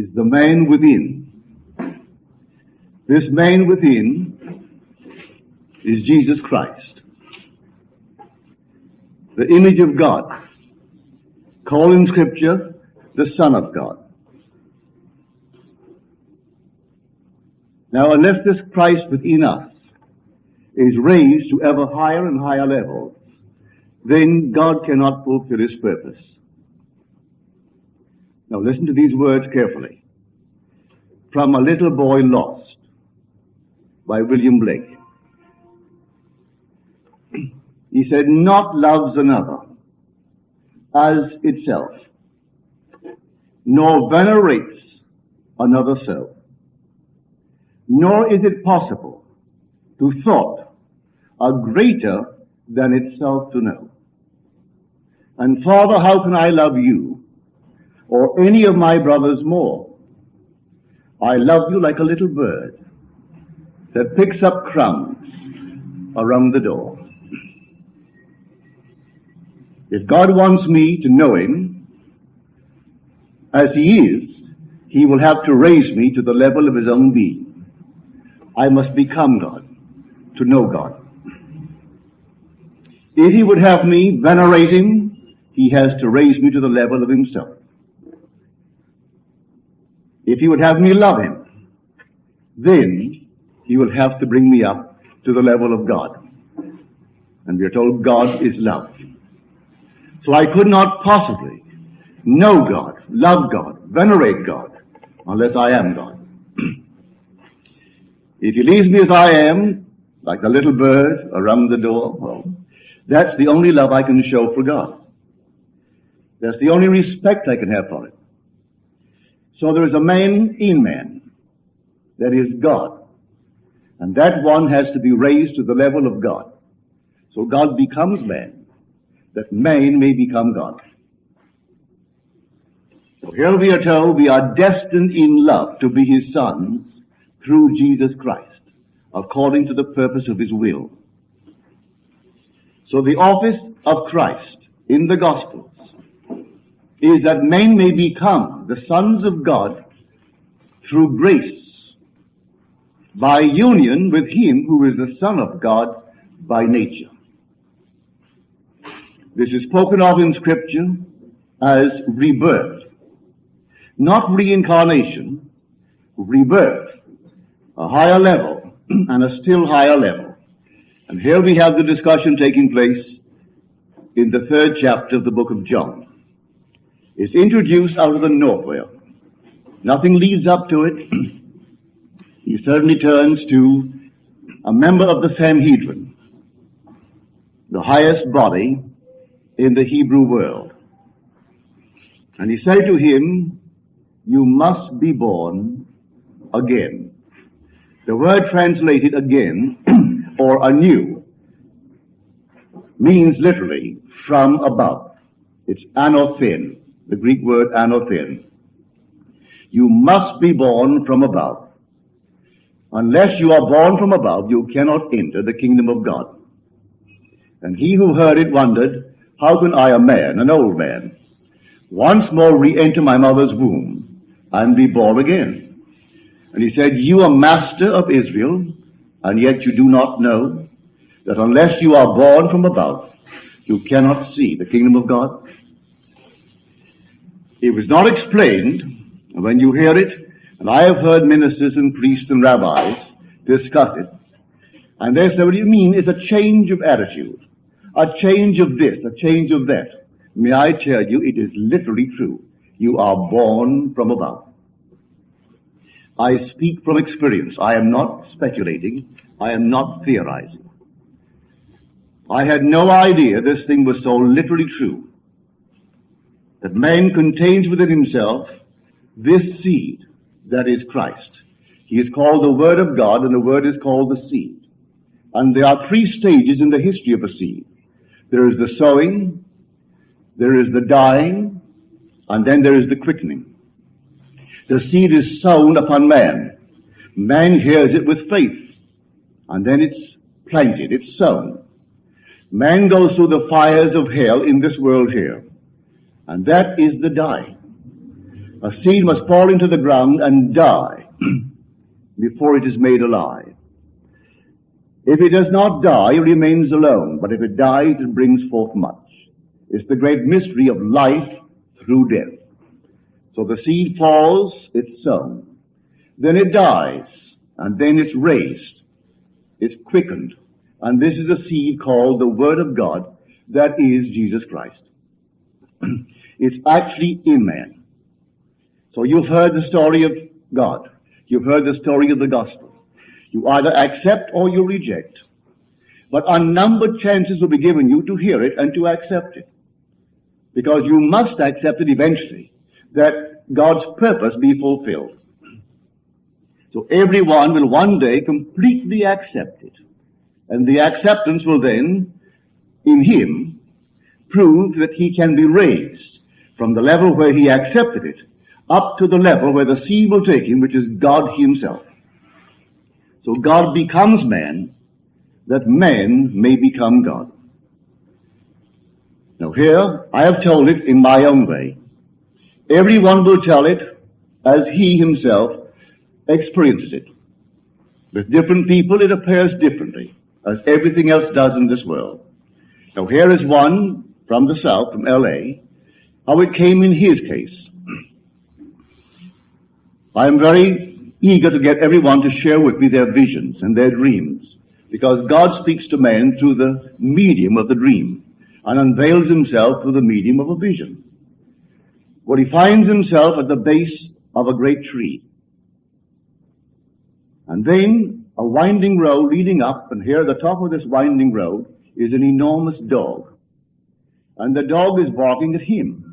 is the man within. This man within is Jesus Christ, the image of God, called in Scripture the Son of God. Now, unless this Christ within us is raised to ever higher and higher levels, then God cannot fulfill His purpose. Now, listen to these words carefully. From A Little Boy Lost by William Blake. He said, "Not loves another as itself, nor venerates another self, nor is it possible to thought a greater than itself to know. And Father, how can I love you or any of my brothers more? I love you like a little bird that picks up crumbs around the door." If God wants me to know Him as He is, He will have to raise me to the level of His own being. I must become God to know God. If He would have me venerate Him, He has to raise me to the level of Himself. If He would have me love Him, then He will have to bring me up to the level of God. And we are told God is love. So I could not possibly know God, love God, venerate God, unless I am God. If He leaves me as I am, like the little bird around the door, well, that's the only love I can show for God. That's the only respect I can have for Him. So there is a man in man that is God, and that one has to be raised to the level of God. So God becomes man, that man may become God. So here we are told we are destined in love to be His sons through Jesus Christ, according to the purpose of His will. So the office of Christ in the Gospels is that men may become the sons of God through grace, by union with Him who is the Son of God by nature. This is spoken of in Scripture as rebirth. Not reincarnation, rebirth. A higher level and a still higher level. And here we have the discussion taking place in the 3rd chapter of the book of John. It's introduced out of the nowhere. Nothing leads up to it. He certainly turns to a member of the Sanhedrin, the highest body in the Hebrew world. And he said to him, "You must be born again." The word translated again or anew means literally from above. It's anothen, the Greek word anothen. You must be born from above. Unless you are born from above, you cannot enter the kingdom of God. And he who heard it wondered, "How can I, a man, an old man, once more re-enter my mother's womb and be born again?" And he said, "You are master of Israel, and yet you do not know that unless you are born from above, you cannot see the kingdom of God?" It was not explained. When you hear it, and I have heard ministers and priests and rabbis discuss it, and they say, "What do you mean? It's a change of attitude, a change of this, a change of that." May I tell you, it is literally true. You are born from above. I speak from experience. I am not speculating. I am not theorizing. I had no idea this thing was so literally true, that man contains within himself this seed that is Christ. He is called the Word of God, and the Word is called the seed. And there are 3 stages in the history of a seed. There is the sowing, there is the dying, and then there is the quickening. The seed is sown upon man. Man hears it with faith, and then it's planted, it's sown. Man goes through the fires of hell in this world here, and that is the dying. A seed must fall into the ground and die before it is made alive. If it does not die, it remains alone, but if it dies, it brings forth much. It's the great mystery of life through death. So the seed falls, it's sown. Then it dies, and then it's raised. It's quickened. And this is a seed called the Word of God, that is Jesus Christ. It's actually in man. So you've heard the story of God. You've heard the story of the gospel. You either accept or you reject. But unnumbered chances will be given you to hear it and to accept it. Because you must accept it eventually, that God's purpose be fulfilled. So everyone will one day completely accept it. And the acceptance will then, in him, prove that he can be raised from the level where he accepted it up to the level where the seed will take him, which is God himself. So God becomes man, that man may become God. Now here, I have told it in my own way. Everyone will tell it as he himself experiences it. With different people, it appears differently, as everything else does in this world. Now here is one from the South, from L.A., how it came in his case. I am very eager to get everyone to share with me their visions and their dreams, because God speaks to man through the medium of the dream and unveils himself through the medium of a vision. Well, he finds himself at the base of a great tree. And then a winding road leading up, and here at the top of this winding road is an enormous dog. And the dog is barking at him.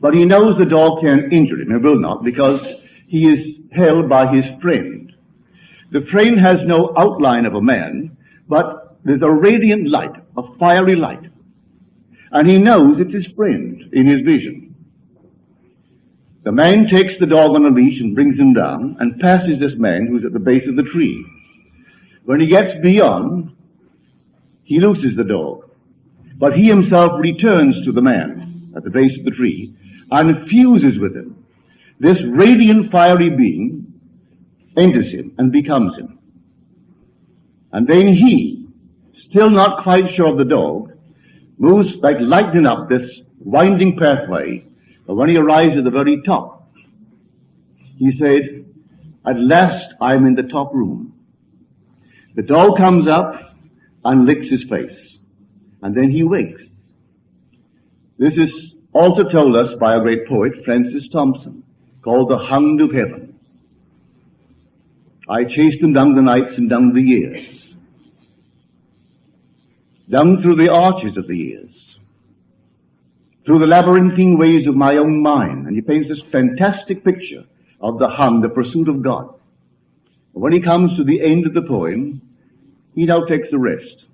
But he knows the dog can't injure him, and will not, because he is held by his friend. The friend has no outline of a man, but there's a radiant light, a fiery light. And he knows it's his friend in his vision. The man takes the dog on a leash and brings him down and passes this man who's at the base of the tree. When he gets beyond, he looses the dog. But he himself returns to the man at the base of the tree and fuses with him. This radiant fiery being enters him and becomes him. And then he, still not quite sure of the dog, moves like lightning up this winding pathway. But when he arrives at the very top, he said, "At last I'm in the top room." The dog comes up and licks his face. And then he wakes. This is also told us by a great poet, Francis Thompson, called The Hound of Heaven. I chased him down the nights and down the years, down through the arches of the years, through the labyrinthine ways of my own mind. And he paints this fantastic picture of the hound, the pursuit of God. When he comes to the end of the poem, he now takes a rest.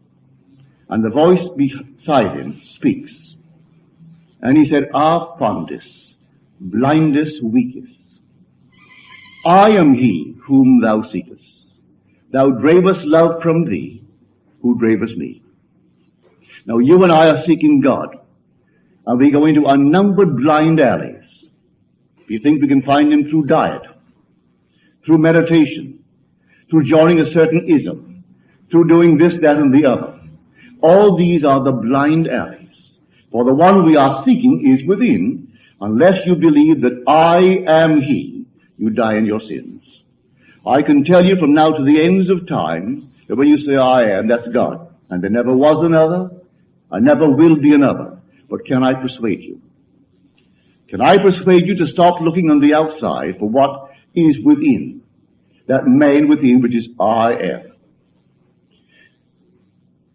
And the voice beside him speaks. And he said, "Ah, fondest, blindest, weakest, I am he whom thou seekest. Thou dravest love from thee, who dravest me." Now you and I are seeking God. And we go into unnumbered blind alleys. We think we can find him through diet, through meditation, through joining a certain ism, through doing this, that, and the other. All these are the blind alleys. For the one we are seeking is within. Unless you believe that I am he, you die in your sins. I can tell you from now to the ends of time that when you say I am, that's God. And there never was another, and never will be another. But can I persuade you? Can I persuade you to stop looking on the outside for what is within? That man within which is I am.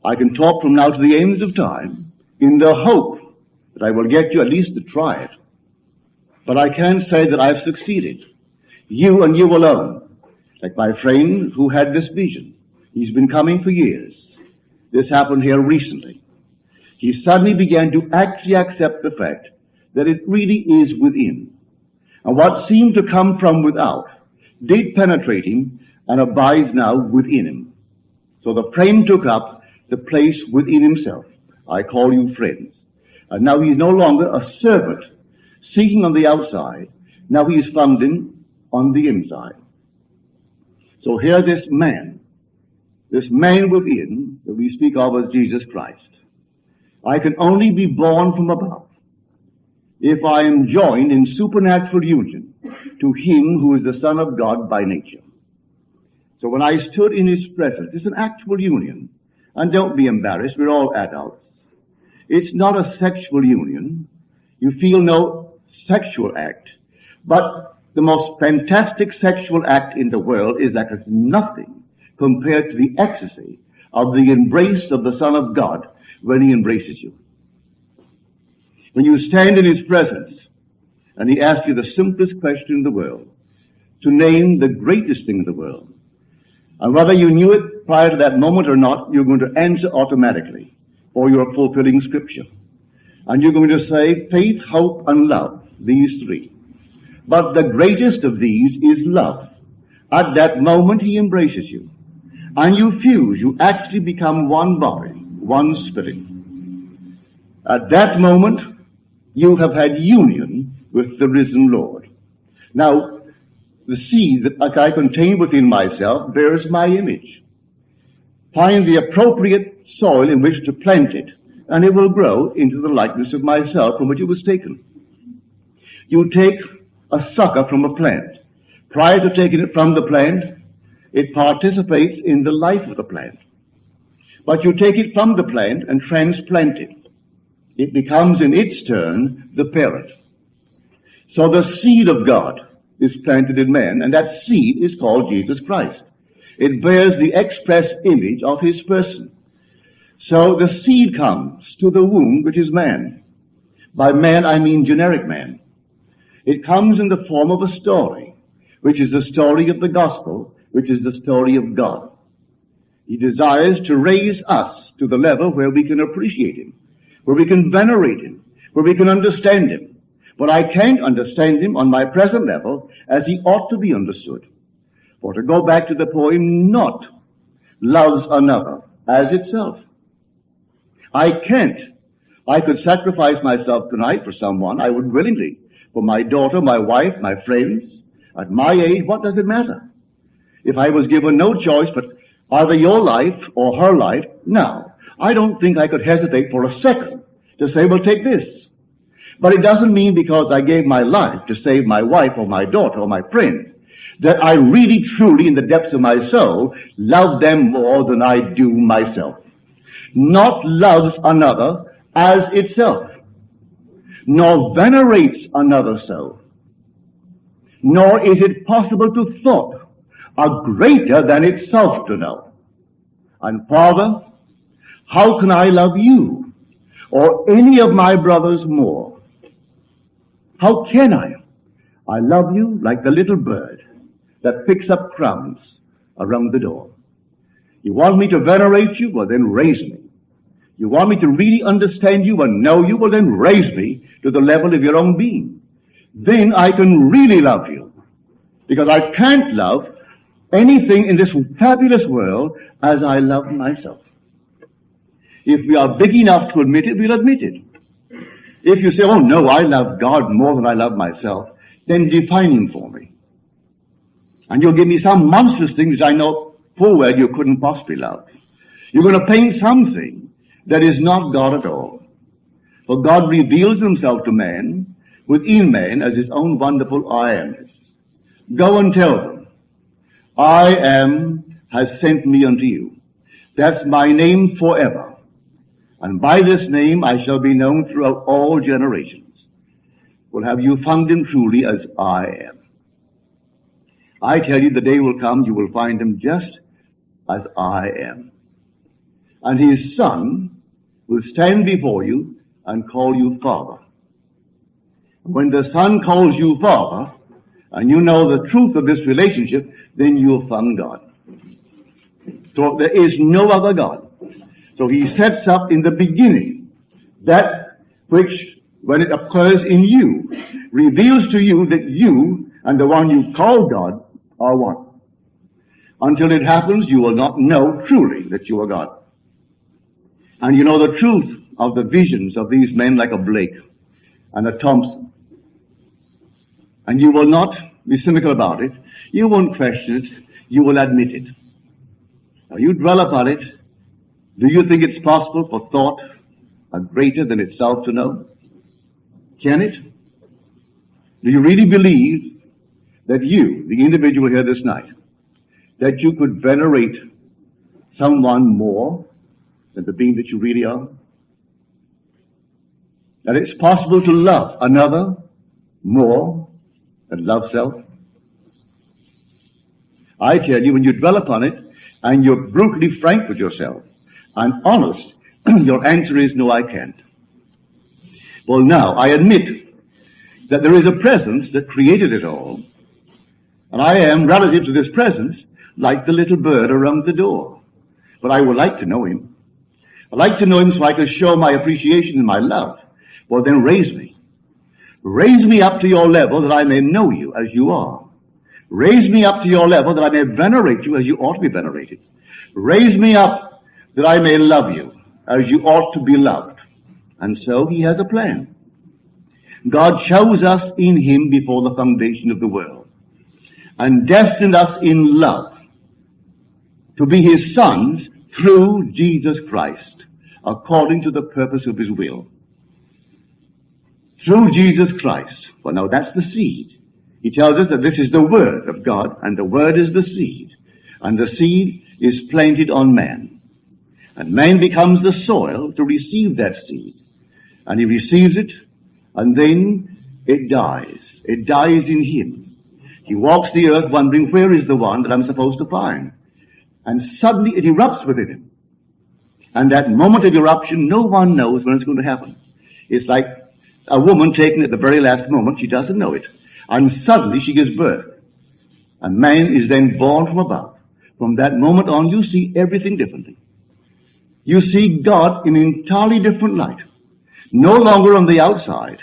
I can talk from now to the ends of time in the hope that I will get you at least to try it. But I can't say that I've succeeded. You and you alone. Like my friend who had this vision. He's been coming for years. This happened here recently. He suddenly began to actually accept the fact that it really is within. And what seemed to come from without did penetrate him and abides now within him. So the friend took up the place within himself. I call you friends. And now he's no longer a servant seeking on the outside. Now he is founding on the inside. So here this man within that we speak of as Jesus Christ. I can only be born from above if I am joined in supernatural union to him who is the Son of God by nature. So when I stood in his presence, it's an actual union. And don't be embarrassed, we're all adults. It's not a sexual union. You feel no sexual act. But the most fantastic sexual act in the world is that it's nothing compared to the ecstasy of the embrace of the Son of God when he embraces you. When you stand in his presence and he asks you the simplest question in the world, to name the greatest thing in the world, and whether you knew it prior to that moment or not, you're going to answer automatically, or you're fulfilling Scripture. And you're going to say faith, hope, and love, these three. But the greatest of these is love. At that moment he embraces you. And you fuse, you actually become one body, one spirit. At that moment, you have had union with the risen Lord. Now, the seed that I contain within myself bears my image. Find the appropriate soil in which to plant it, and it will grow into the likeness of myself from which it was taken. You take a sucker from a plant. Prior to taking it from the plant, it participates in the life of the plant. But you take it from the plant and transplant it. It becomes in its turn the parent. So the seed of God is planted in man, and that seed is called Jesus Christ. It bears the express image of his person. So the seed comes to the womb, which is man. By man, I mean generic man. It comes in the form of a story, which is the story of the gospel, which is the story of God. He desires to raise us to the level where we can appreciate him, where we can venerate him, where we can understand him. But I can't understand him on my present level as he ought to be understood. For to go back to the poem, not loves another as itself. I can't. I could sacrifice myself tonight for someone. I would willingly. For my daughter, my wife, my friends. At my age, what does it matter? If I was given no choice but either your life or her life, no. I don't think I could hesitate for a second to say, well, take this. But it doesn't mean because I gave my life to save my wife or my daughter or my friend that I really, truly, in the depths of my soul, love them more than I do myself. Not loves another as itself, nor venerates another so, nor is it possible to thought a greater than itself to know. And Father, how can I love you or any of my brothers more? How can I? I love you like the little bird that picks up crumbs around the door. You want me to venerate you? Well, then raise me. You want me to really understand you and know you? Well, then raise me to the level of your own being. Then I can really love you. Because I can't love anything in this fabulous world as I love myself. If we are big enough to admit it, we'll admit it. If you say, oh no, I love God more than I love myself, then define him for me. And you'll give me some monstrous things I know full well you couldn't possibly love. You're going to paint something that is not God at all. For God reveals himself to man, within man, as his own wonderful I amness. Go and tell them, I am has sent me unto you. That's my name forever. And by this name I shall be known throughout all generations. Well, have you found him truly as I am? I tell you, the day will come, you will find him just as I am. And his Son will stand before you and call you Father. When the Son calls you Father, and you know the truth of this relationship, then you have found God. So there is no other God. So he sets up in the beginning that which, when it occurs in you, reveals to you that you and the one you call God are one. Until it happens, you will not know truly that you are God. And you know the truth of the visions of these men like a Blake and a Thompson And you will not be cynical about it. You won't question it. You will admit it. Now you dwell upon it. Do you think it's possible for thought greater than itself to know? Can it? Do you really believe that you, the individual here this night, that you could venerate someone more than the being that you really are? That it's possible to love another more than love self? I tell you, when you dwell upon it and you're brutally frank with yourself and honest, your answer is, no, I can't. Well, now, I admit that there is a presence that created it all, and I am, relative to this presence, like the little bird around the door. But I would like to know him. I'd like to know him so I can show my appreciation and my love. Well, then raise me. Raise me up to your level that I may know you as you are. Raise me up to your level that I may venerate you as you ought to be venerated. Raise me up that I may love you as you ought to be loved. And so he has a plan. God chose us in him before the foundation of the world and destined us in love to be his sons through Jesus Christ, according to the purpose of his will. Through Jesus Christ. Well, now that's the seed. He tells us that this is the Word of God, and the Word is the seed. And the seed is planted on man. And man becomes the soil to receive that seed. And he receives it, and then it dies. It dies in him. He walks the earth wondering, where is the one that I'm supposed to find? And suddenly it erupts within him. And that moment of eruption, no one knows when it's going to happen. It's like a woman taken at the very last moment. She doesn't know it. And suddenly she gives birth. And man is then born from above. From that moment on, you see everything differently. You see God in an entirely different light. No longer on the outside.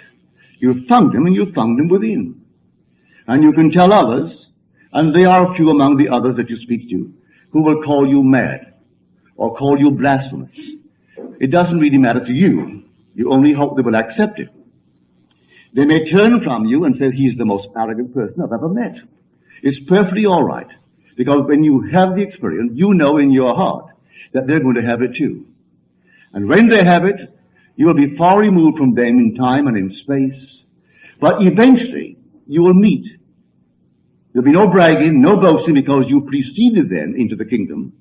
You found him, and you found him within. And you can tell others, and there are a few among the others that you speak to, who will call you mad or call you blasphemous. It doesn't really matter to you. You only hope they will accept it. They may turn from you and say, he's the most arrogant person I've ever met. It's perfectly all right, because when you have the experience, you know in your heart that they're going to have it too. And when they have it, you will be far removed from them in time and in space. But eventually, you will meet. There'll be no bragging, no boasting, because you preceded them into the kingdom.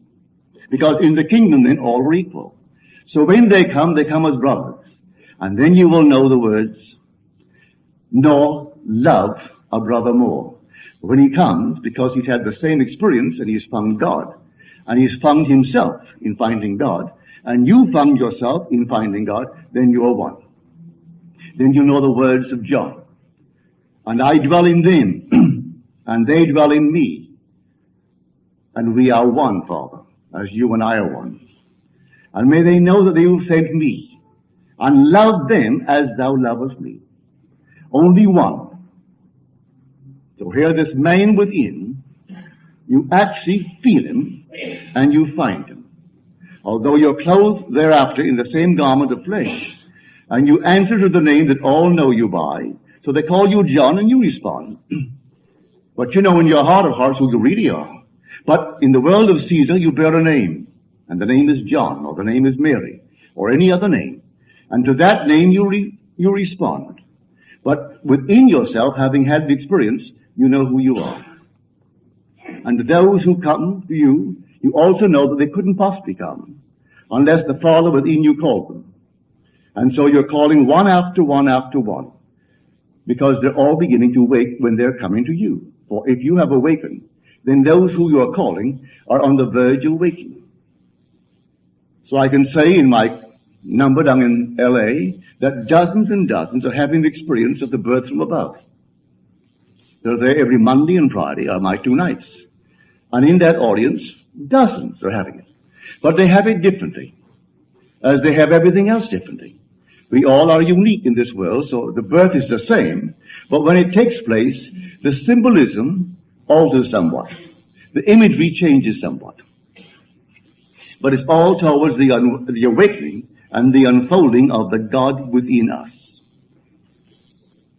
Because in the kingdom, then, all are equal. So when they come as brothers. And then you will know the words, nor love a brother more. When he comes, because he's had the same experience and he's found God, and he's found himself in finding God, and you found yourself in finding God, then you are one. Then you know the words of John. And I dwell in them, and they dwell in me. And we are one, Father, as you and I are one. And may they know that they have sent me, and love them as thou lovest me. Only one. So here, this man within, you actually feel him, and you find him. Although you're clothed thereafter in the same garment of flesh, and you answer to the name that all know you by, so they call you John, and you respond. But you know in your heart of hearts who you really are. But in the world of Caesar, you bear a name, and the name is John, or the name is Mary, or any other name. And to that name you respond. But within yourself, having had the experience, you know who you are. And to those who come to you, you also know that they couldn't possibly come unless the Father within you called them. And so you're calling one after one after one, because they're all beginning to wake when they're coming to you. For if you have awakened, then those who you are calling are on the verge of waking. So I can say in my number down in L.A. that dozens and dozens are having the experience of the birth from above. They're there every Monday and Friday are my 2 nights. And in that audience, dozens are having it. But they have it differently, as they have everything else differently. We all are unique in this world, so the birth is the same. But when it takes place, the symbolism alters somewhat. The imagery changes somewhat. But it's all towards the awakening and the unfolding of the God within us.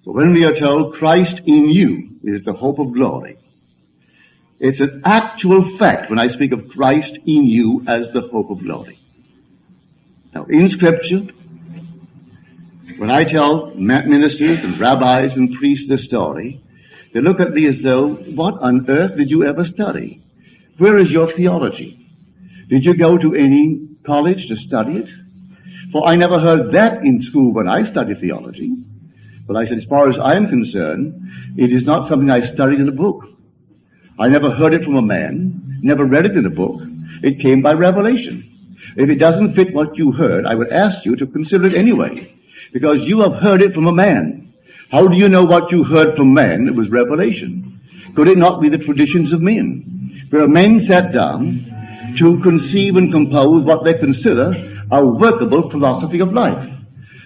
So when we are told Christ in you is the hope of glory, it's an actual fact when I speak of Christ in you as the hope of glory. Now, in Scripture, when I tell ministers and rabbis and priests this story, they look at me as though, what on earth did you ever study? Where is your theology? Did you go to any college to study it? For I never heard that in school when I studied theology. But I said, as far as I am concerned, it is not something I studied in a book. I never heard it from a man, never read it in a book. It came by revelation. If it doesn't fit what you heard, I would ask you to consider it anyway, because you have heard it from a man. How do you know what you heard from man? It was revelation. Could it not be the traditions of men, where men sat down to conceive and compose what they consider a workable philosophy of life?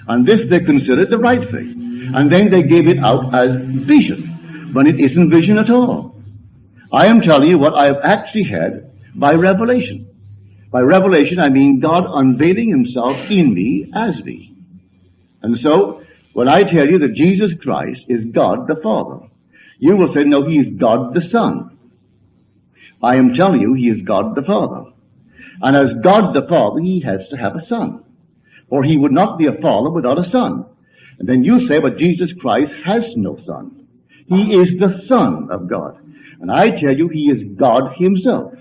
And this they considered the right thing. And then they gave it out as vision, when it isn't vision at all. I am telling you what I have actually had by revelation. By revelation, I mean God unveiling himself in me as me. And so, when I tell you that Jesus Christ is God the Father, you will say, no, he is God the Son. I am telling you he is God the Father. And as God the Father, he has to have a Son. Or he would not be a Father without a Son. And then you say, but Jesus Christ has no Son. He is the Son of God. And I tell you, he is God himself.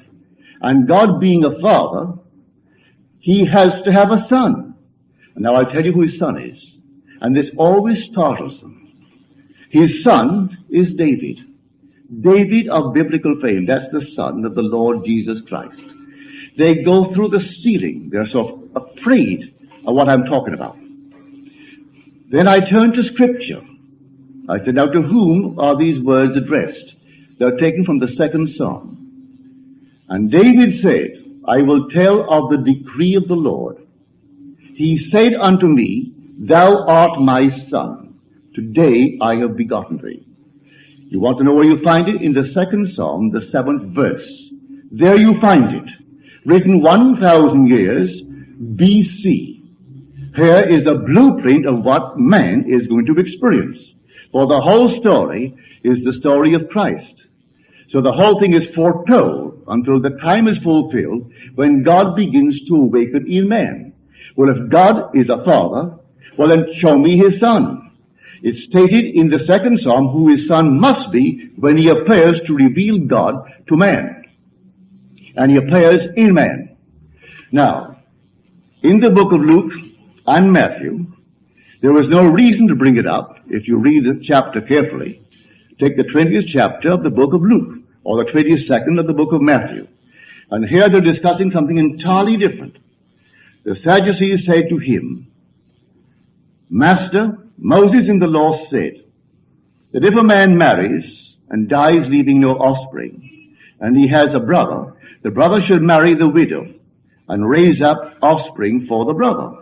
And God being a Father, he has to have a Son. And now I'll tell you who his Son is. And this always startles them. His son is David. David of biblical fame. That's the son of the Lord Jesus Christ. They go through the ceiling. They're so afraid of what I'm talking about. Then I turn to Scripture. I said, now to whom are these words addressed? They're taken from the 2nd Psalm. And David said, I will tell of the decree of the Lord. He said unto me, Thou art my son. Today I have begotten thee. You want to know where you find it? In the 2nd Psalm, the 7th verse. There you find it. Written 1,000 years BC. Here is a blueprint of what man is going to experience. For the whole story is the story of Christ. So the whole thing is foretold until the time is fulfilled when God begins to awaken in man. Well, if God is a father, well then show me his son. It's stated in the 2nd Psalm who his son must be when he appears to reveal God to man. And he appears in man. Now, in the book of Luke and Matthew, there was no reason to bring it up if you read the chapter carefully. Take the 20th chapter of the book of Luke, or the 22nd of the book of Matthew. And here they're discussing something entirely different. The Sadducees said to him, Master, Moses in the law said that if a man marries and dies leaving no offspring, and he has a brother, the brother should marry the widow and raise up offspring for the brother.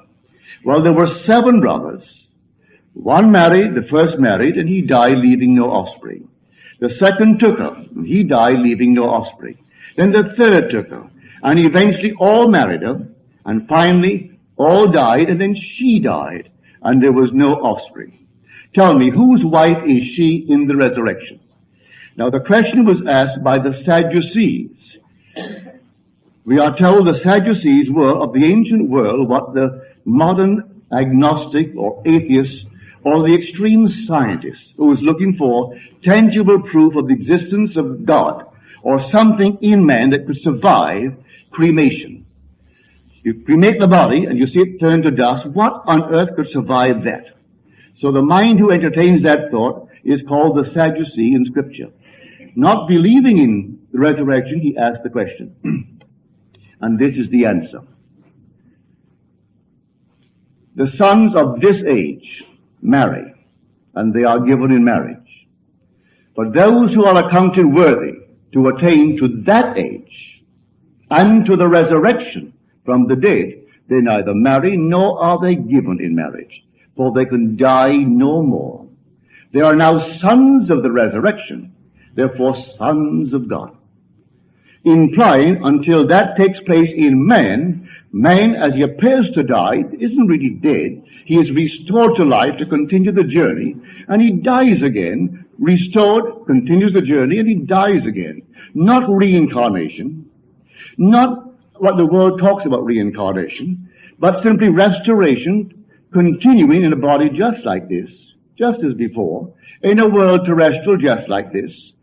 Well, there were 7 brothers. One married, the first married, and he died leaving no offspring. The second took her, and he died leaving no offspring. Then the third took her, and eventually all married her, and finally all died, and then she died, and there was no offspring. Tell me, whose wife is she in the resurrection? Now the question was asked by the Sadducees. We are told the Sadducees were of the ancient world what the modern agnostic or atheist or the extreme scientist who is looking for tangible proof of the existence of God or something in man that could survive cremation. You cremate the body and you see it turn to dust. What on earth could survive that? So the mind who entertains that thought is called the Sadducee in Scripture. Not believing in the resurrection, he asked the question. And this is the answer. The sons of this age marry, and they are given in marriage. But those who are accounted worthy to attain to that age and to the resurrection from the dead, they neither marry nor are they given in marriage, for they can die no more. They are now sons of the resurrection, therefore sons of God. implying until that takes place in man, man as he appears to die isn't really dead. He is restored to life to continue the journey, and he dies again, restored, continues the journey, and he dies again. Not reincarnation, not what the world talks about reincarnation, but simply restoration, continuing in a body just like this, just as before, in a world terrestrial just like this,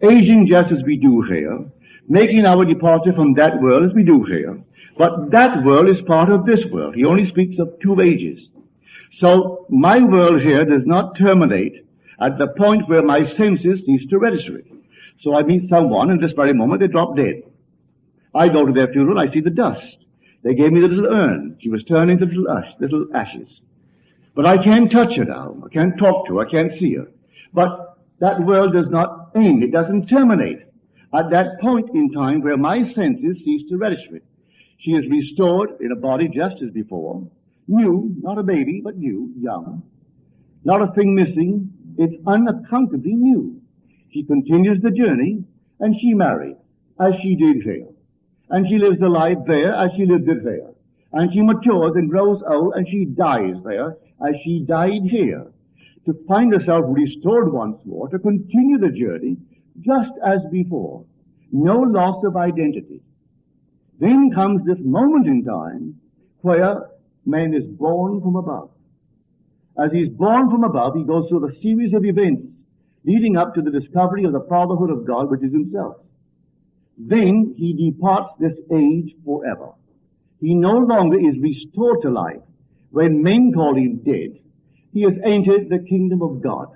aging just as we do here, making our departure from that world as we do here. But that world is part of this world. He only speaks of two ages. So my world here does not terminate at the point where my senses cease to register it. So I meet someone, and this very moment they drop dead. I go to their funeral, I see the dust. They gave me the little urn. She was turning to little ashes. But I can't touch her now. I can't talk to her. I can't see her. But that world does not end. It doesn't terminate at that point in time where my senses cease to register it. She is restored in a body just as before. New, not a baby, but new, young. Not a thing missing. It's unaccountably new. She continues the journey, and she marries, as she did here. And she lives the life there as she lived it here. And she matures and grows old, and she dies there as she died here, to find herself restored once more, to continue the journey just as before. No loss of identity. Then comes this moment in time where man is born from above. As he's born from above, he goes through a series of events leading up to the discovery of the fatherhood of God, which is himself. Then he departs this age forever. He no longer is restored to life. When men call him dead, he has entered the kingdom of God.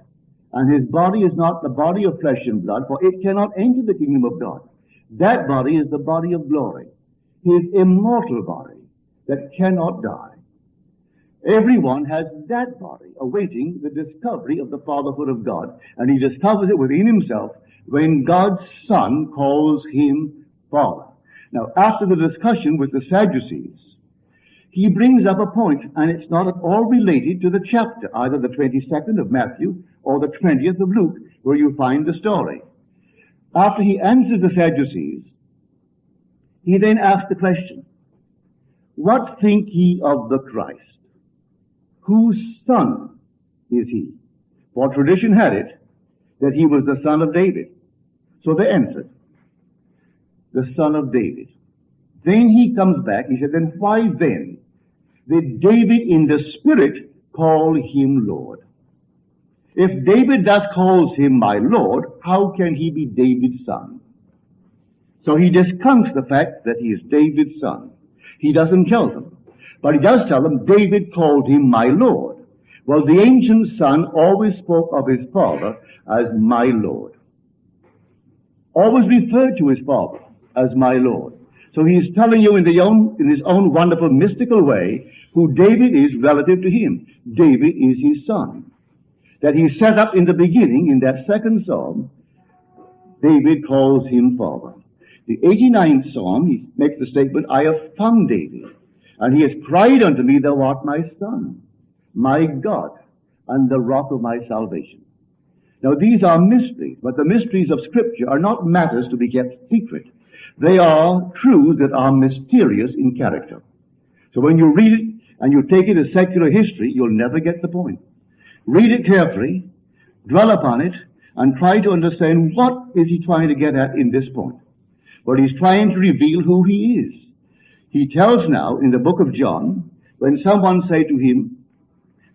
And his body is not the body of flesh and blood, for it cannot enter the kingdom of God. That body is the body of glory, his immortal body that cannot die. Everyone has that body awaiting the discovery of the fatherhood of God, and he discovers it within himself when God's Son calls him Father. Now, after the discussion with the Sadducees, he brings up a point, and it's not at all related to the chapter, either the 22nd of Matthew or the 20th of Luke, where you find the story. After he answers the Sadducees, he then asks the question, what think ye of the Christ? Whose son is he? For tradition had it that he was the son of David. So they answered, the son of David. Then he comes back, he said, then why then did David in the Spirit call him Lord? If David thus calls him my Lord, how can he be David's son? So he discounts the fact that he is David's son. He doesn't tell them. But he does tell them, David called him my Lord. Well, the ancient son always spoke of his father as my Lord. Always referred to his father as my Lord. So he's telling you in his own wonderful mystical way who David is relative to him. David is his son. That he set up in the beginning, in that second psalm, David calls him father. The 89th psalm, he makes the statement, I have found David, and he has cried unto me, thou art my son, my God, and the rock of my salvation. Now these are mysteries, but the mysteries of Scripture are not matters to be kept secret. They are truths that are mysterious in character. So when you read it and you take it as secular history, you'll never get the point. Read it carefully, dwell upon it, and try to understand what is he trying to get at in this point. But he's trying to reveal who he is. He tells now in the book of John, when someone said to him,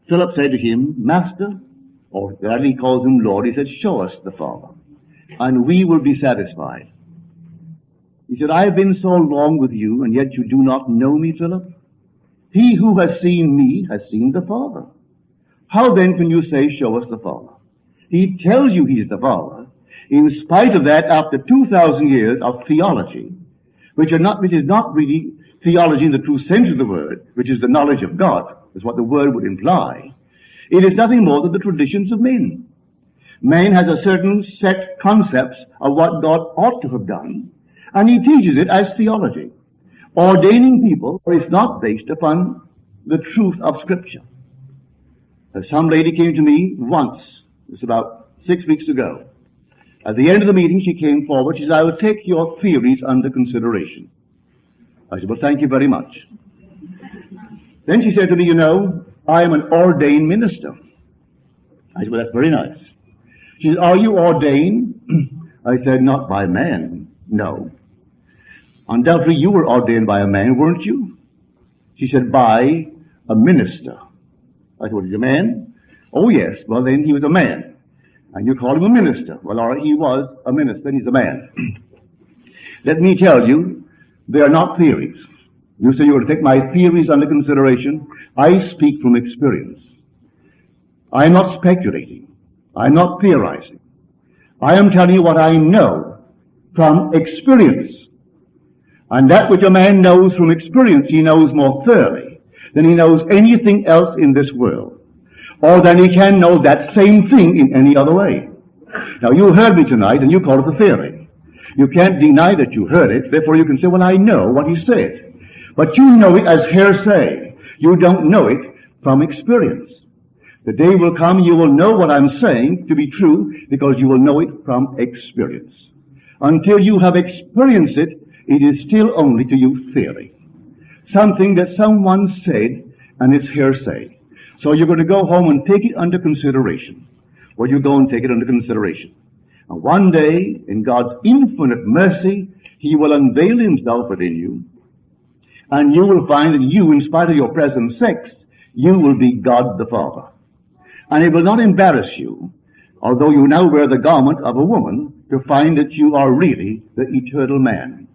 Philip said to him, Master, or that he calls him Lord, he said, show us the Father, and we will be satisfied. He said, I have been so long with you, and yet you do not know me, Philip? He who has seen me has seen the Father. How then can you say, show us the Father? He tells you he's the Father. In spite of that, after 2,000 years of theology, which is not really theology in the true sense of the word, which is the knowledge of God, is what the word would imply, it is nothing more than the traditions of men. Man has a certain set concepts of what God ought to have done, and he teaches it as theology, ordaining people where it's not based upon the truth of Scripture. Some lady came to me once, it's about 6 weeks ago, At the end of the meeting, she came forward. She said, I will take your theories under consideration. I said, well, thank you very much. Then she said to me, you know, I am an ordained minister. I said, well, that's very nice. She said, are you ordained? I said, not by man, no. Undoubtedly, you were ordained by a man, weren't you? She said, by a minister. I said, well, he's a man? Oh, yes. Well, then he was a man. And you call him a minister. Well, all right, he was a minister, and he's a man. Let me tell you, they are not theories. You say you're going to take my theories under consideration. I speak from experience. I am not speculating. I am not theorizing. I am telling you what I know from experience. And that which a man knows from experience, he knows more thoroughly than he knows anything else in this world, or than he can know that same thing in any other way. Now, you heard me tonight, and you call it a theory. You can't deny that you heard it, therefore you can say, well, I know what he said. But you know it as hearsay. You don't know it from experience. The day will come, you will know what I'm saying to be true, because you will know it from experience. Until you have experienced it, it is still only to you theory. Something that someone said, and it's hearsay. So you're going to go home and take it under consideration. Well, you go and take it under consideration. And one day, in God's infinite mercy, He will unveil Himself within you, and you will find that you, in spite of your present sex, you will be God the Father. And it will not embarrass you, although you now wear the garment of a woman, to find that you are really the eternal man.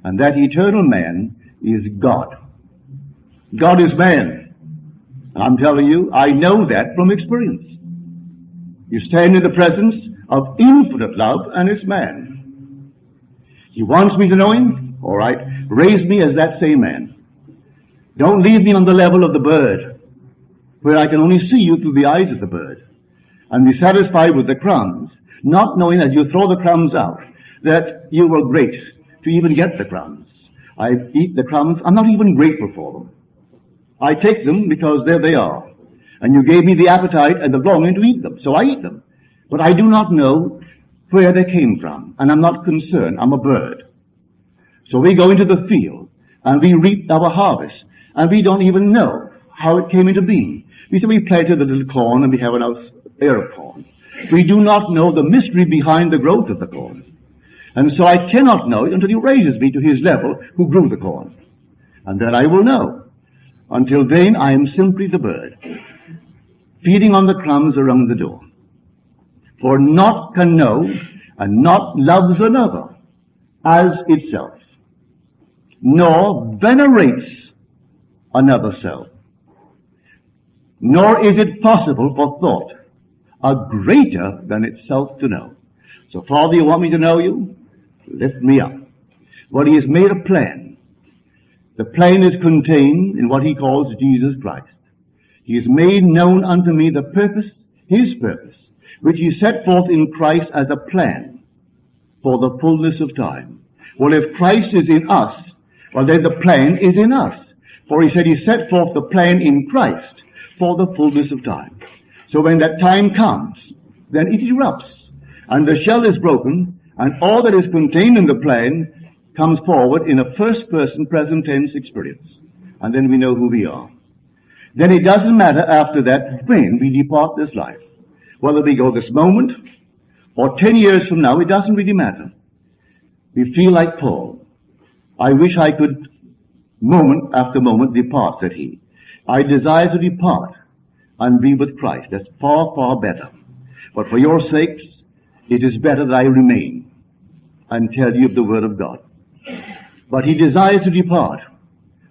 And that eternal man is God. God is man. I'm telling you, I know that from experience. You stand in the presence of infinite love, and it's man. He wants me to know Him? All right. Raise me as that same man. Don't leave me on the level of the bird, where I can only see you through the eyes of the bird, and be satisfied with the crumbs, not knowing that you throw the crumbs out, that you were great to even get the crumbs. I eat the crumbs. I'm not even grateful for them. I take them because there they are. And you gave me the appetite and the longing to eat them, so I eat them. But I do not know where they came from, and I'm not concerned. I'm a bird. So we go into the field, and we reap our harvest, and we don't even know how it came into being. We say we planted a little corn, and we have an ear of corn. We do not know the mystery behind the growth of the corn. And so I cannot know it until He raises me to His level who grew the corn. And then I will know. Until then, I am simply the bird, feeding on the crumbs around the door. For naught can know, and naught loves another as itself, nor venerates another self, nor is it possible for thought a greater than itself to know. So, Father, you want me to know you? Lift me up. Well, He has made a plan. The plan is contained in what He calls Jesus Christ. He has made known unto me the purpose, His purpose, which He set forth in Christ as a plan for the fullness of time. Well, if Christ is in us, well, then the plan is in us. For He said He set forth the plan in Christ for the fullness of time. So when that time comes, then it erupts, and the shell is broken, and all that is contained in the plan comes forward in a first-person present tense experience. And then we know who we are. Then it doesn't matter after that when we depart this life. Whether we go this moment or 10 years from now, it doesn't really matter. We feel like Paul. I wish I could, moment after moment, depart, said he. I desire to depart and be with Christ. That's far, far better. But for your sakes, it is better that I remain and tell you of the Word of God. But he desires to depart.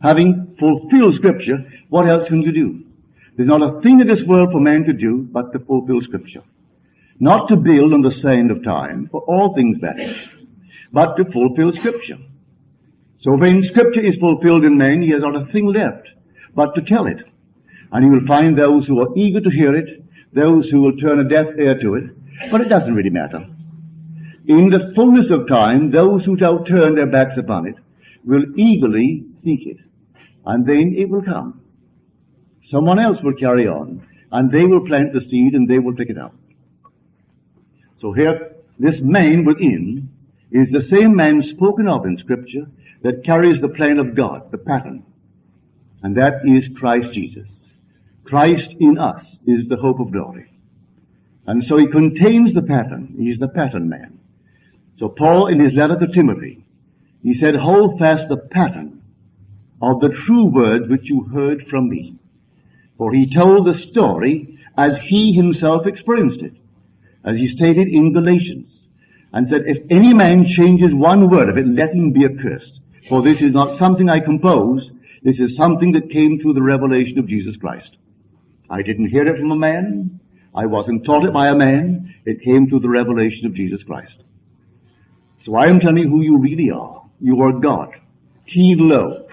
Having fulfilled Scripture, what else can you do? There's not a thing in this world for man to do but to fulfill Scripture. Not to build on the sand of time, for all things vanish, but to fulfill Scripture. So when Scripture is fulfilled in man, he has not a thing left but to tell it. And he will find those who are eager to hear it, those who will turn a deaf ear to it, but it doesn't really matter. In the fullness of time, those who shall turn their backs upon it will eagerly seek it, and then it will come. Someone else will carry on, and they will plant the seed, and they will pick it up. So here this man within is the same man spoken of in Scripture that carries the plan of God, the pattern. And that is Christ Jesus. Christ in us is the hope of glory. And so he contains the pattern. He is the pattern man. So Paul, in his letter to Timothy, he said, hold fast the pattern of the true words which you heard from me. For he told the story as he himself experienced it, as he stated in Galatians, and said, if any man changes one word of it, let him be accursed. For this is not something I composed, this is something that came through the revelation of Jesus Christ. I didn't hear it from a man, I wasn't taught it by a man, it came through the revelation of Jesus Christ. So I am telling you who you really are. You are God, keyed low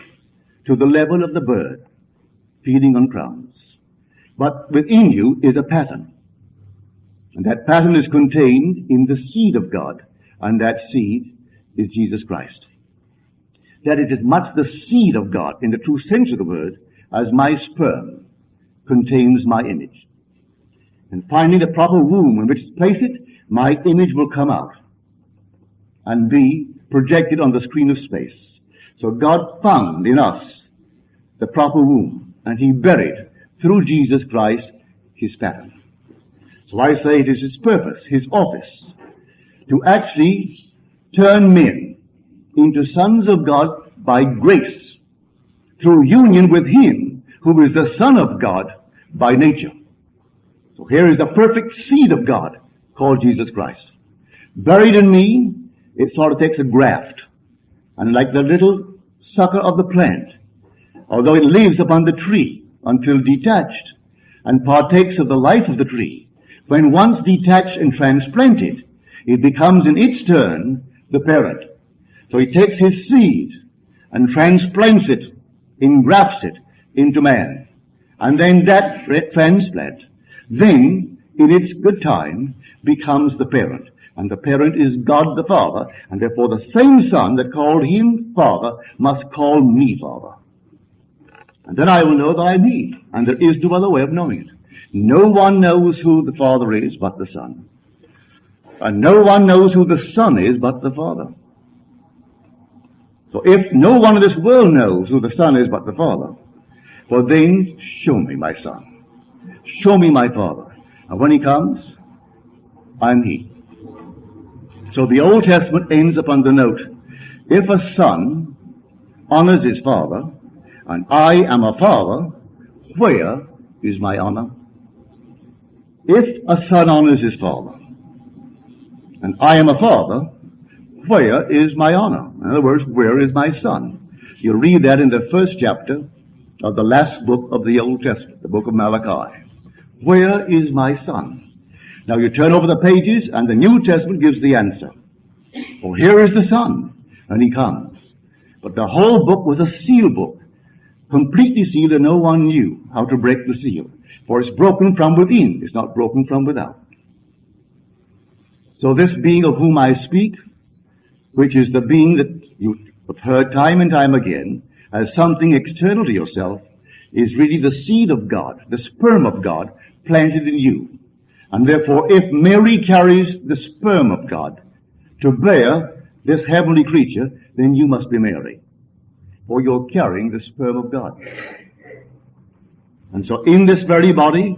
to the level of the bird, feeding on crumbs. But within you is a pattern. And that pattern is contained in the seed of God, and that seed is Jesus Christ. That it is much the seed of God, in the true sense of the word, as my sperm contains my image. And finding the proper womb in which to place it, my image will come out and be projected on the screen of space. So God found in us the proper womb, and he buried, through Jesus Christ, his pattern. So I say it is his purpose, his office, to actually turn men into sons of God by grace, through union with him who is the Son of God by nature. So here is the perfect seed of God called Jesus Christ. Buried in me, it sort of takes a graft, and like the little sucker of the plant, although it lives upon the tree until detached and partakes of the life of the tree, when once detached and transplanted, it becomes in its turn the parent. So he takes his seed and transplants it, engrafts it into man. And then that transplant, then in its good time, becomes the parent. And the parent is God the Father, and therefore the same Son that called him Father must call me Father. And then I will know that I am he, and there is no other way of knowing it. No one knows who the Father is but the Son. And no one knows who the Son is but the Father. So if no one in this world knows who the Son is but the Father, well then, show me my Son. Show me my Father. And when he comes, I'm he. So the Old Testament ends upon the note, if a son honors his father, and I am a father, where is my honor? If a son honors his father, and I am a father, where is my honor? In other words, where is my son? You'll read that in the first chapter of the last book of the Old Testament, the book of Malachi. Where is my son? Now you turn over the pages, and the New Testament gives the answer. Oh, here is the Son, and he comes. But the whole book was a seal book, completely sealed, and no one knew how to break the seal. For it's broken from within, it's not broken from without. So this being of whom I speak, which is the being that you have heard time and time again as something external to yourself, is really the seed of God, the sperm of God, planted in you. And therefore, if Mary carries the sperm of God to bear this heavenly creature, then you must be Mary. For you're carrying the sperm of God. And so in this very body,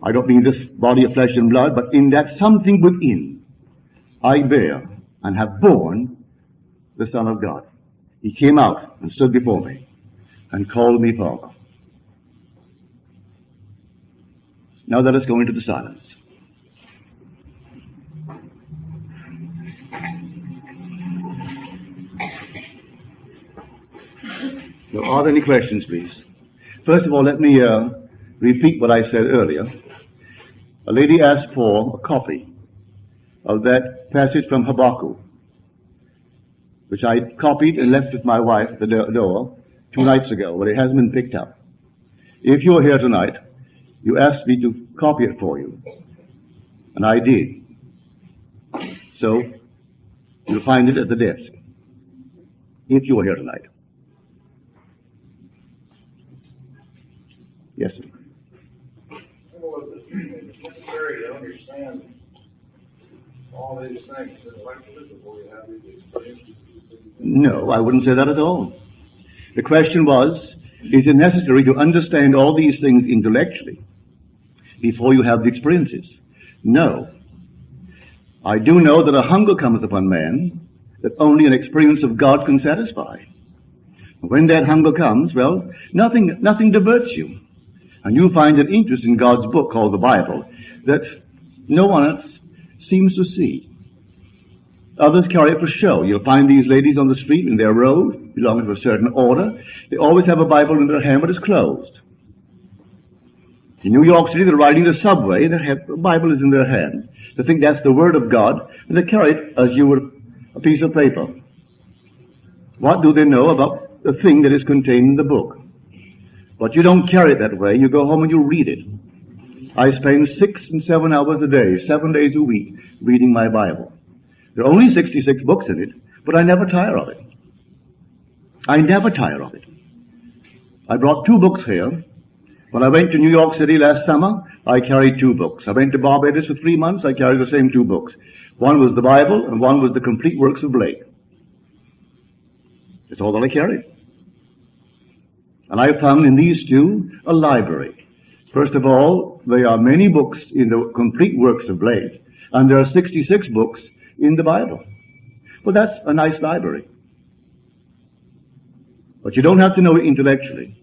I don't mean this body of flesh and blood, but in that something within, I bear and have borne the Son of God. He came out and stood before me and called me Father. Now let us go into the silence. So are there any questions, please? First of all, let me repeat what I said earlier. A lady asked for a copy of that passage from Habakkuk, which I copied and left with my wife at the door 2 nights ago, but it hasn't been picked up. If you're here tonight, you asked me to copy it for you, and I did. So, you'll find it at the desk, if you're here tonight. Yes, sir. Well, is it necessary to understand all these things intellectually before you have these experiences? No, I wouldn't say that at all. The question was, is it necessary to understand all these things intellectually before you have the experiences? No. I do know that a hunger comes upon man that only an experience of God can satisfy. When that hunger comes, well, nothing diverts you. And you find an interest in God's book called the Bible that no one else seems to see. Others carry it for show. You'll find these ladies on the street in their robe, belonging to a certain order. They always have a Bible in their hand, but it's closed. In New York City, they're riding the subway, and the Bible is in their hand. They think that's the Word of God, and they carry it as you would a piece of paper. What do they know about the thing that is contained in the book? But you don't carry it that way. You go home and you read it. I spend 6 and 7 hours a day, 7 days a week, reading my Bible. There are only 66 books in it, but I never tire of it. I never tire of it. I brought 2 books here. When I went to New York City last summer, I carried 2 books. I went to Barbados for 3 months, I carried the same 2 books. One was the Bible, and one was the complete works of Blake. That's all that I carried. And I found in these 2 a library. First of all, there are many books in the complete works of Blake, and there are 66 books in the Bible. Well, that's a nice library. But you don't have to know it intellectually.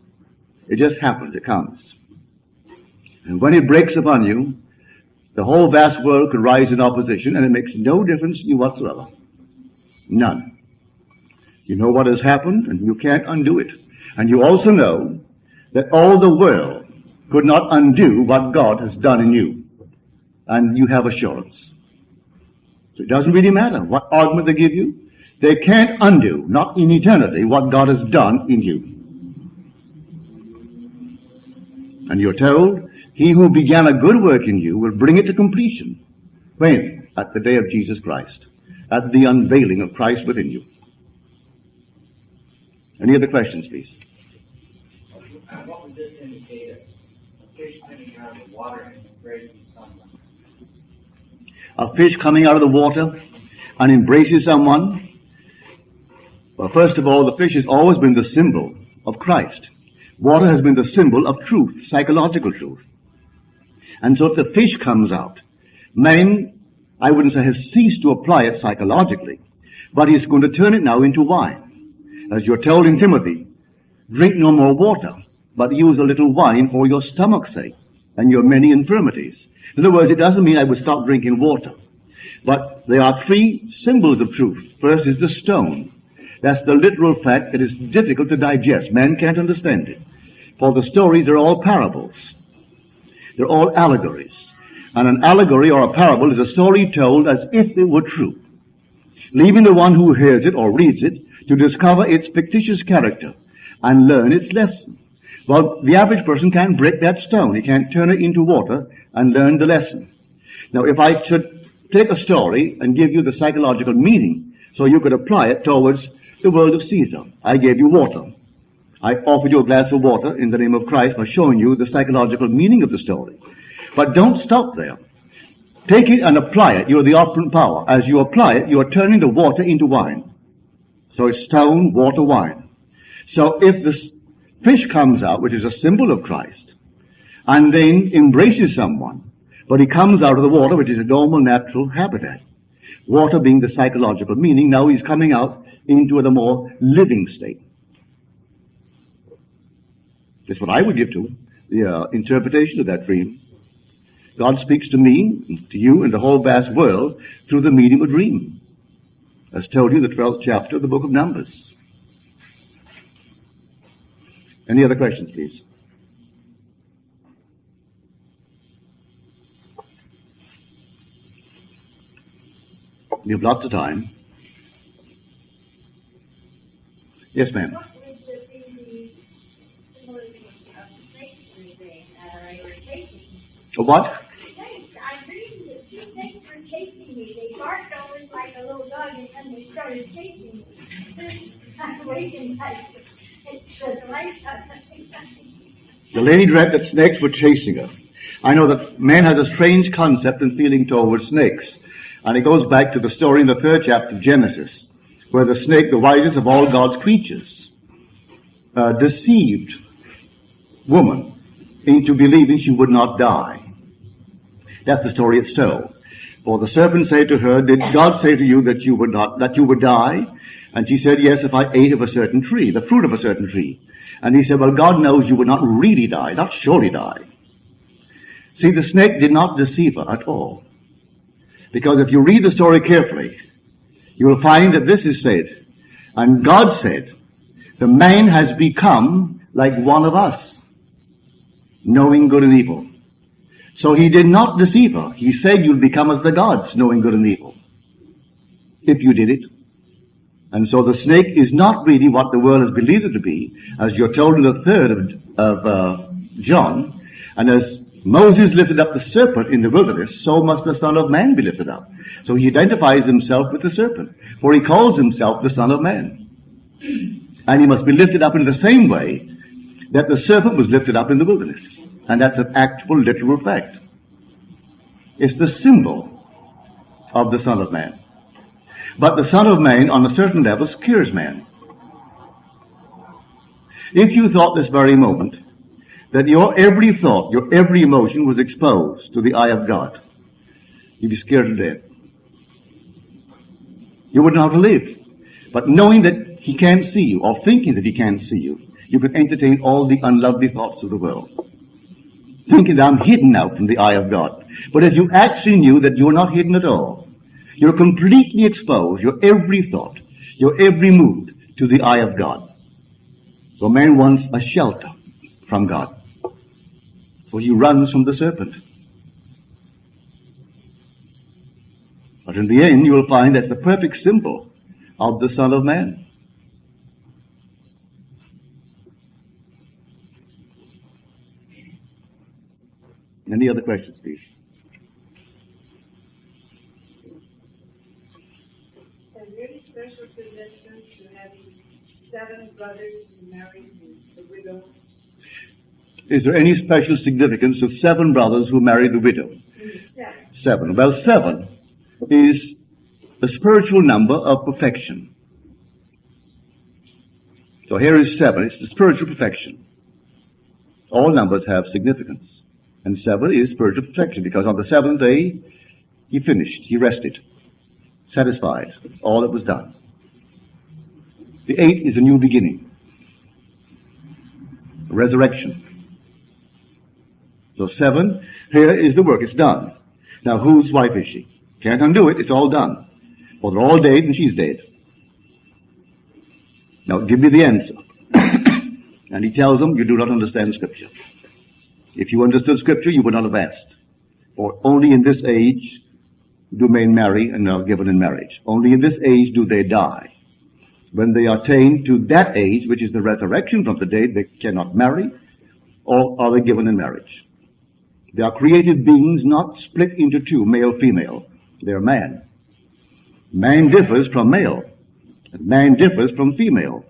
It just happens. It comes. And when it breaks upon you, the whole vast world could rise in opposition, and it makes no difference to you whatsoever. None. You know what has happened, and you can't undo it. And you also know that all the world could not undo what God has done in you. And you have assurance. So it doesn't really matter what argument they give you. They can't undo, not in eternity, what God has done in you. And you're told, he who began a good work in you will bring it to completion. When? At the day of Jesus Christ. At the unveiling of Christ within you. Any other questions, please? What would this indicate? A fish coming out of the water and embracing someone? A fish coming out of the water and embraces someone? Well, first of all, the fish has always been the symbol of Christ. Water has been the symbol of truth, psychological truth. And so if the fish comes out, man, I wouldn't say has ceased to apply it psychologically, but he's going to turn it now into wine. As you're told in Timothy, drink no more water, but use a little wine for your stomach's sake and your many infirmities. In other words, it doesn't mean I would stop drinking water. But there are 3 symbols of truth. First is the stone. That's the literal fact that is difficult to digest. Man can't understand it. For the stories are all parables. They're all allegories. And an allegory or a parable is a story told as if it were true, leaving the one who hears it or reads it to discover its fictitious character and learn its lesson. Well, the average person can't break that stone. He can't turn it into water and learn the lesson. Now, if I should take a story and give you the psychological meaning so you could apply it towards the world of Caesar. I gave you water. I offered you a glass of water in the name of Christ by showing you the psychological meaning of the story. But don't stop there. Take it and apply it. You're the operant power. As you apply it, you are turning the water into wine. So it's stone, water, wine. So if the fish comes out, which is a symbol of Christ, and then embraces someone, but he comes out of the water, which is a normal, natural habitat. Water being the psychological meaning, now he's coming out into a more living state. That's what I would give to the interpretation of that dream. God speaks to me, to you, and the whole vast world through the medium of dream. As told you, the 12th chapter of the book of Numbers. Any other questions, please? We have lots of time. Yes, ma'am. What would be the symbolism of the snakes they were chasing? A what? Snakes. I'm reading that 2 snakes were chasing me. They barked almost like a little dog, and then they started chasing me. I'm waiting like the lights up. The lady dreamt that snakes were chasing her. I know that man has a strange concept and feeling towards snakes. And it goes back to the story in the 3rd chapter of Genesis, where the snake, the wisest of all God's creatures, deceived woman into believing she would not die. That's the story it's told. For the serpent said to her, did God say to you that you would die? And she said, yes, if I ate of a certain tree, the fruit of a certain tree. And he said, well, God knows you would not really die, not surely die. See, the snake did not deceive her at all. Because if you read the story carefully, you will find that this is said, and God said, the man has become like one of us, knowing good and evil. So he did not deceive her. He said you'll become as the gods, knowing good and evil, if you did it. And so the snake is not really what the world has believed it to be, as you're told in the 3rd of John. And as Moses lifted up the serpent in the wilderness, so must the Son of Man be lifted up. So he identifies himself with the serpent, for he calls himself the Son of Man. And he must be lifted up in the same way that the serpent was lifted up in the wilderness. And that's an actual, literal fact. It's the symbol of the Son of Man. But the Son of Man, on a certain level, scares man. If you thought this very moment that your every thought, your every emotion was exposed to the eye of God, you'd be scared to death. You wouldn't know how to live. But knowing that he can't see you, or thinking that he can't see you, you could entertain all the unlovely thoughts of the world, thinking that I'm hidden out from the eye of God. But if you actually knew that you're not hidden at all, you're completely exposed, your every thought, your every mood, to the eye of God. So man wants a shelter from God. So he runs from the serpent. But in the end, you will find that's the perfect symbol of the Son of Man. Any other questions, please? Is there any special significance to having 7 brothers who married the widow? Is there any special significance of 7 brothers who married the widow? 7. 7. Well, 7 is the spiritual number of perfection. So here is 7. It's the spiritual perfection. All numbers have significance. And 7 is spiritual perfection, because on the 7th day, he finished, he rested, satisfied, all that was done. The 8 is a new beginning, a resurrection. So 7, here is the work, it's done. Now whose wife is she? Can't undo it, it's all done. Well, they're all dead and she's dead. Now give me the answer. And he tells them, you do not understand Scripture. If you understood Scripture, you would not have asked. For only in this age do men marry and are given in marriage. Only in this age do they die. When they attain to that age, which is the resurrection from the dead, they cannot marry, or are they given in marriage. They are created beings, not split into 2, male, female. They are man. Man differs from male. Man differs from female.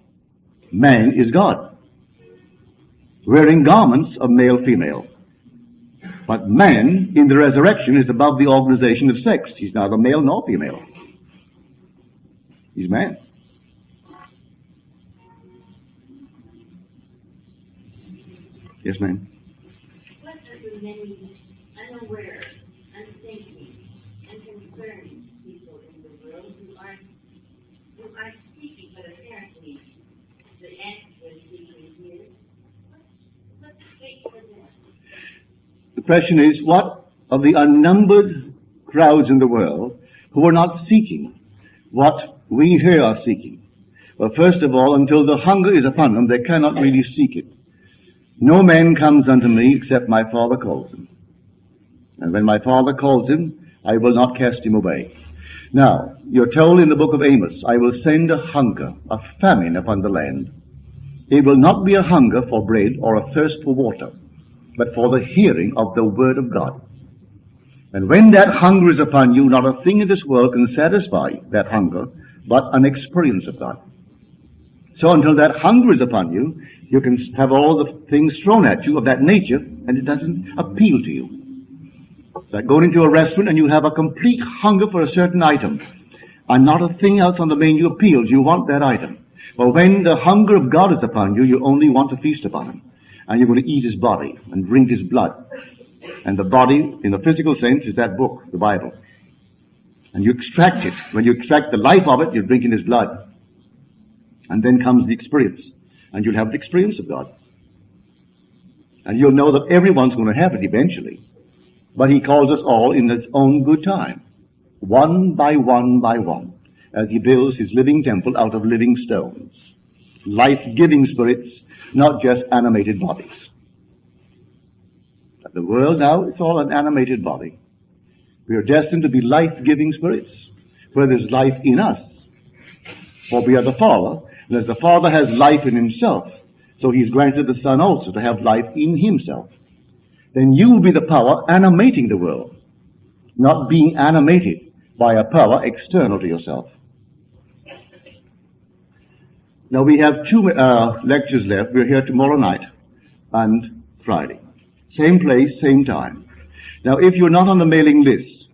Man is God, wearing garments of male, female. But man, in the resurrection, is above the organization of sex. He's neither male nor female. He's man. Yes, ma'am. What are the many unaware, unthinking, and concerning people in the world who aren't speaking, but apparently the answer is speaking here? What's the fate for them? The question is, what of the unnumbered crowds in the world who are not seeking what we here are seeking? Well, first of all, until the hunger is upon them, they cannot really seek it. No man comes unto me except my Father calls him. And when my Father calls him, I will not cast him away. Now, you're told in the book of Amos, I will send a hunger, a famine upon the land. It will not be a hunger for bread or a thirst for water, but for the hearing of the word of God. And when that hunger is upon you, not a thing in this world can satisfy that hunger, but an experience of God. So until that hunger is upon you, you can have all the things thrown at you of that nature, and it doesn't appeal to you. Like going into a restaurant and you have a complete hunger for a certain item, and not a thing else on the menu appeals. You want that item. But when the hunger of God is upon you, you only want to feast upon him. And you're going to eat his body and drink his blood. And the body, in the physical sense, is that book, the Bible. And you extract it. When you extract the life of it, you're drinking his blood. And then comes the experience. And you'll have the experience of God. And you'll know that everyone's going to have it eventually. But he calls us all in his own good time. One by one by one. As he builds his living temple out of living stones. Life-giving spirits, not just animated bodies. But the world now, it's all an animated body. We are destined to be life-giving spirits, where there's life in us. For we are the Father, and as the Father has life in himself, so he's granted the Son also to have life in himself. Then you will be the power animating the world, not being animated by a power external to yourself. Now we have 2 lectures left. We're here tomorrow night and Friday. Same place, same time. Now if you're not on the mailing list,